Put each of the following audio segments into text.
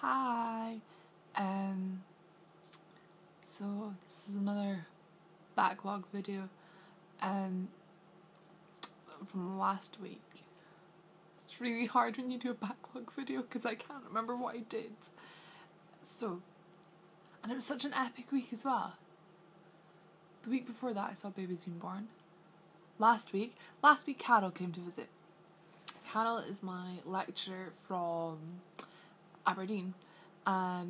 Hi. So this is another backlog video from last week. It's really hard when you do a backlog video because I can't remember what I did. And it was such an epic week as well. The week before that I saw Baby's Been Born. Last week Carol came to visit. Carol is my lecturer from Aberdeen.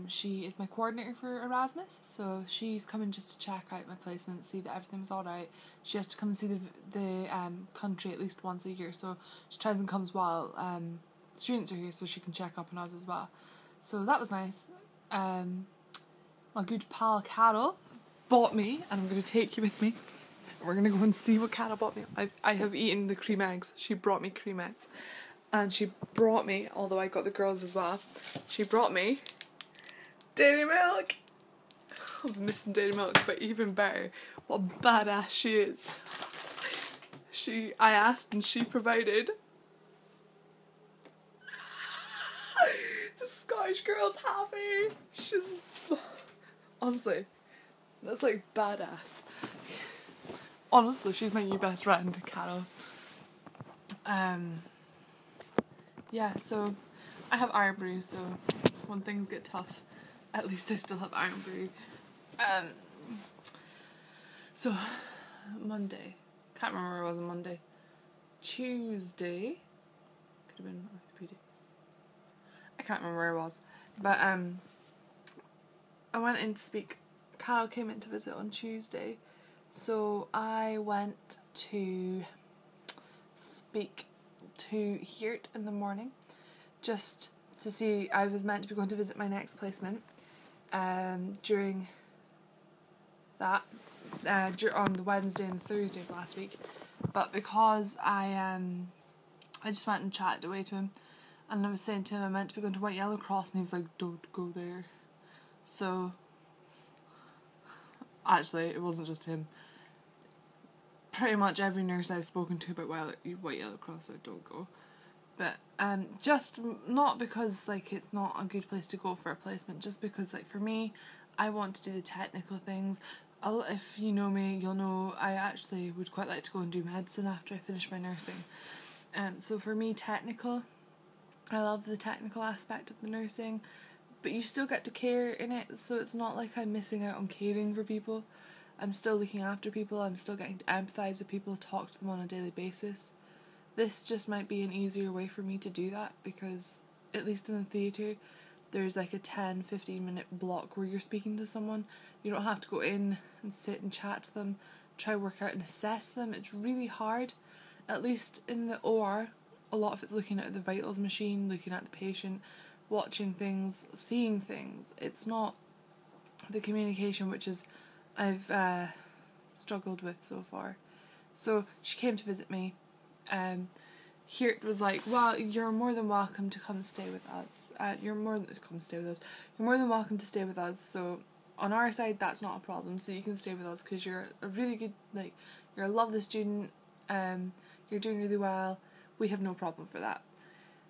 She is my coordinator for Erasmus, so she's coming just to check out my placement, see that everything's alright. She has to come and see the country at least once a year, so she tries and comes while students are here so she can check up on us as well. So that was nice. My good pal Carol bought me, and I'm going to take you with me. We're going to go and see what Carol bought me. I have eaten the cream eggs. She brought me cream eggs. And she brought me, although I got the girls as well, she brought me dairy milk. I'm missing dairy milk, but even better, what a badass she is. I asked and she provided. The Scottish girl's happy. Honestly, that's like badass. Honestly, she's my new best friend, Carol. Yeah, so I have Iron Brew, so when things get tough, at least I still have Iron Brew. So Monday, can't remember where I was on Monday. Tuesday, could have been orthopedics. I can't remember where I was, but I went in to speak. Carol came in to visit on Tuesday, so I went to speak to Heart in the morning, just to see. I was meant to be going to visit my next placement during that on the Wednesday and Thursday of last week, but because I just went and chatted away to him, and I was saying to him I meant to be going to White Yellow Cross, and he was like, don't go there. So actually it wasn't just him, pretty much every nurse I've spoken to about White Yellow Cross said don't go. But just not because like it's not a good place to go for a placement, just because like for me, I want to do the technical things. If you know me, you'll know I actually would quite like to go and do medicine after I finish my nursing. So for me, technical, I love the technical aspect of the nursing, but you still get to care in it, so it's not like I'm missing out on caring for people. I'm still looking after people, I'm still getting to empathise with people, talk to them on a daily basis. This just might be an easier way for me to do that, because at least in the theatre there's like a 10-15 minute block where you're speaking to someone. You don't have to go in and sit and chat to them, try to work out and assess them. It's really hard. At least in the OR, a lot of it's looking at the vitals machine, looking at the patient, watching things, seeing things. It's not the communication which is I've struggled with so far. So she came to visit me. Heart was like, well, you're more than welcome to come stay with us. You're more than welcome to stay with us. So on our side, that's not a problem. So you can stay with us because you're a really good, like, you're a lovely student. You're doing really well. We have no problem for that.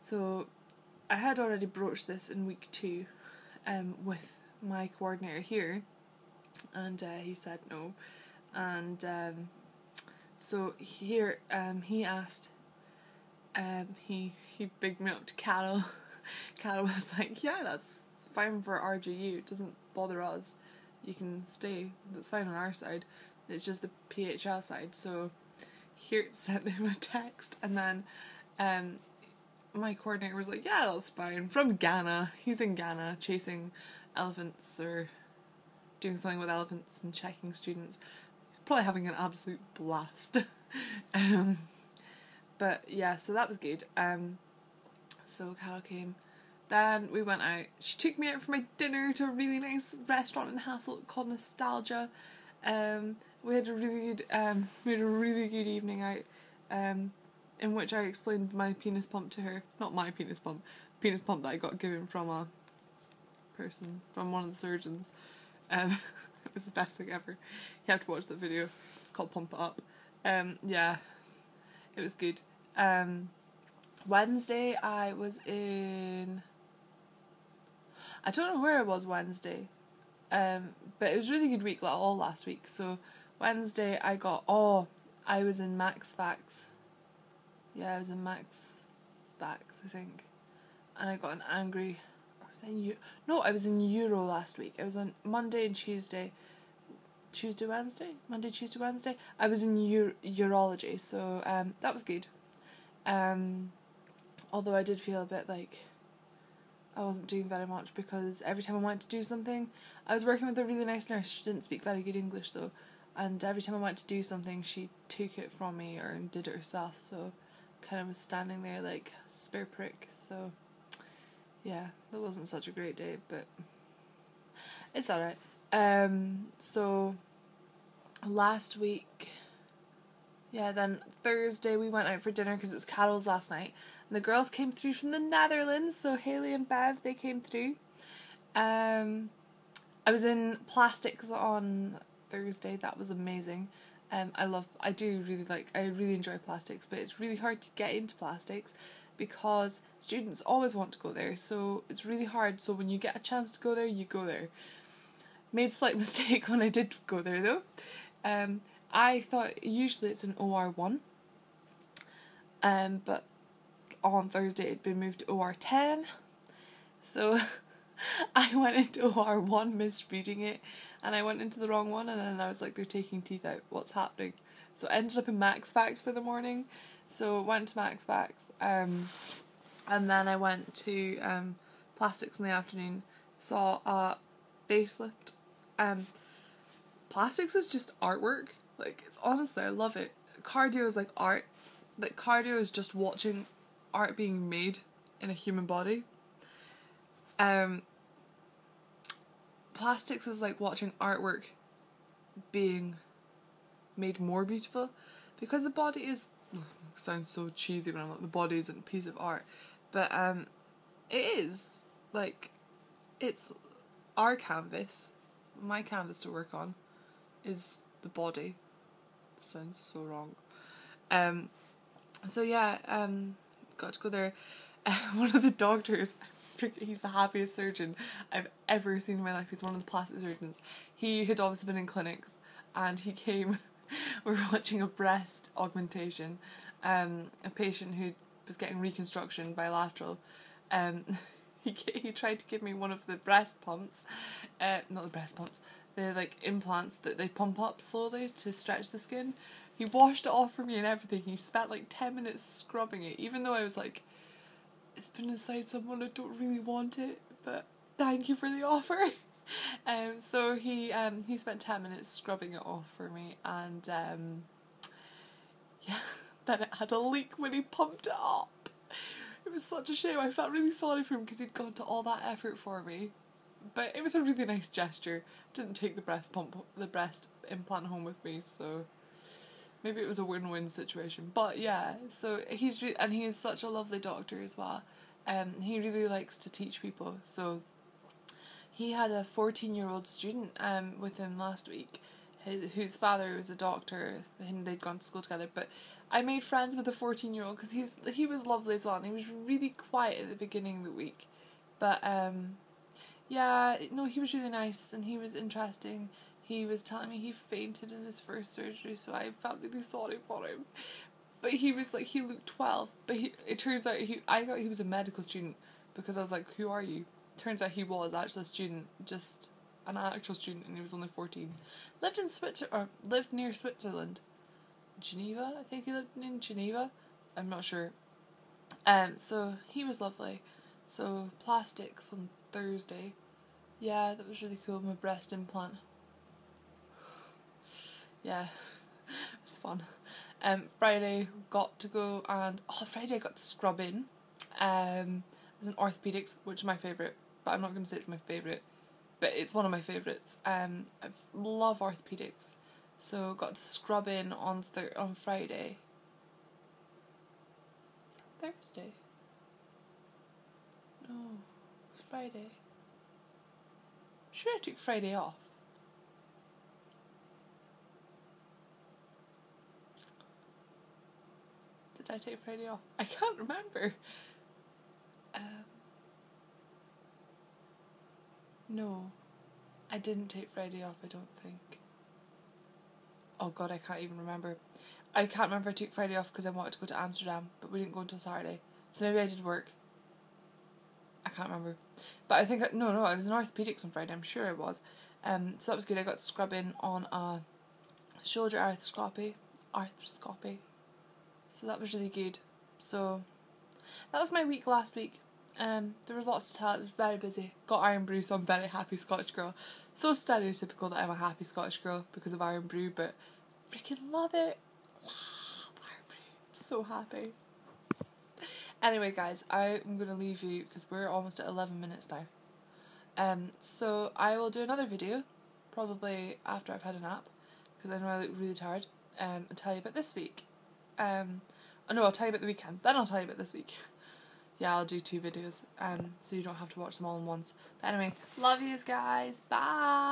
So I had already broached this in week 2, with my coordinator here, and he said no. And so here he asked, he bigged me up to Carol. Carol was like, yeah, that's fine for RGU, it doesn't bother us, you can stay, that's fine on our side, it's just the PHL side. So here sent him a text, and then my coordinator was like, yeah, that's fine, from Ghana, he's in Ghana chasing elephants or doing something with elephants and checking students. He's probably having an absolute blast. But yeah, so that was good. So Carol came. Then we went out. She took me out for my dinner to a really nice restaurant in Hasselt called Nostalgia. We had a really good evening out, in which I explained my penis pump to her. Not my penis pump that I got given from a person, from one of the surgeons. It was the best thing ever. You have to watch that video. It's called Pump It Up. Yeah, it was good. Wednesday I was in... I don't know where I was Wednesday, but it was a really good week, like all last week. So Wednesday I was in Max Facts. Yeah, I was in Max Facts, I think. And I got an angry... I was in Euro last week. I was on Monday and Tuesday. Monday, Tuesday, Wednesday. I was in urology, so that was good. Although I did feel a bit like I wasn't doing very much because every time I went to do something, I was working with a really nice nurse. She didn't speak very good English though, and every time I went to do something, she took it from me or did it herself. So, kind of was standing there like spare prick. So, yeah, that wasn't such a great day, but it's alright. So last week, then Thursday we went out for dinner because it was Carol's last night, and the girls came through from the Netherlands, so Haley and Bev, they came through. I was in plastics on Thursday. That was amazing. I really enjoy plastics, but it's really hard to get into plastics because students always want to go there, so it's really hard. So when you get a chance to go there, you go there. Made a slight mistake when I did go there though. I thought usually it's an OR1, but on Thursday it'd been moved to OR10, so I went into OR1 misreading it, and I went into the wrong one, and then I was like, they're taking teeth out, what's happening? So I ended up in Max Facts for the morning, so went to Max Facts, and then I went to plastics in the afternoon, saw a facelift. Plastics is just artwork. Like, it's honestly, I love it. Cardio is like art. Like, cardio is just watching art being made in a human body. Plastics is like watching artwork being made more beautiful, because the body is... sounds so cheesy when I'm like, the body isn't a piece of art, but it is. Like, it's our canvas. My canvas to work on is the body. Sounds so wrong. Got to go there. One of the doctors, he's the happiest surgeon I've ever seen in my life. He's one of the plastic surgeons. He had obviously been in clinics, and he came. We were watching a breast augmentation. A patient who was getting reconstruction bilateral. He tried to give me one of the breast pumps, not the breast pumps, the like implants that they pump up slowly to stretch the skin. He washed it off for me and everything. He spent like 10 minutes scrubbing it, even though I was like, it's been inside someone, I don't really want it, but thank you for the offer. So he spent 10 minutes scrubbing it off for me, and then it had a leak when he pumped it up. It was such a shame. I felt really sorry for him because he'd gone to all that effort for me. But it was a really nice gesture. Didn't take the breast implant home with me, so maybe it was a win-win situation. But yeah, so he's such a lovely doctor as well. He really likes to teach people. So he had a 14-year-old student with him last week, whose father was a doctor, and they'd gone to school together. But I made friends with a 14-year-old because he was lovely as well, and he was really quiet at the beginning of the week. But he was really nice, and he was interesting. He was telling me he fainted in his first surgery, so I felt really sorry for him. But he was like, he looked 12, but it turns out I thought he was a medical student, because I was like, who are you? Turns out he was actually a student, just an actual student, and he was only 14. Lived near Switzerland. Geneva, I think he lived in Geneva. I'm not sure. So he was lovely. So plastics on Thursday. Yeah, that was really cool. My breast implant. Yeah, it was fun. Friday got to go Friday I got to scrub in. It was an orthopedics, which is my favourite, but I'm not going to say it's my favourite, but it's one of my favourites. I love orthopedics, so got to scrub in on Friday. Thursday? No, it's Friday. I'm sure I took Friday off. Did I take Friday off? I can't remember. No. I didn't take Friday off, I don't think. Oh god, I can't even remember. I can't remember if I took Friday off because I wanted to go to Amsterdam, but we didn't go until Saturday. So maybe I did work. I can't remember. But I think, no, I was in orthopaedics on Friday, I'm sure I was. So that was good. I got to scrub in on a shoulder arthroscopy. So that was really good. So that was my week last week. There was lots to tell. It was very busy. Got Iron Brew, so I'm very happy Scottish girl. So stereotypical that I'm a happy Scottish girl because of Iron Brew, but freaking love it. Love Iron Brew. So happy. Anyway, guys, I'm gonna leave you because we're almost at 11 minutes now. So I will do another video, probably after I've had a nap, because I know I look really tired. And tell you about this week. Oh no, I'll tell you about the weekend. Then I'll tell you about this week. Yeah, I'll do 2 videos, so you don't have to watch them all at once. But anyway, love yous guys. Bye!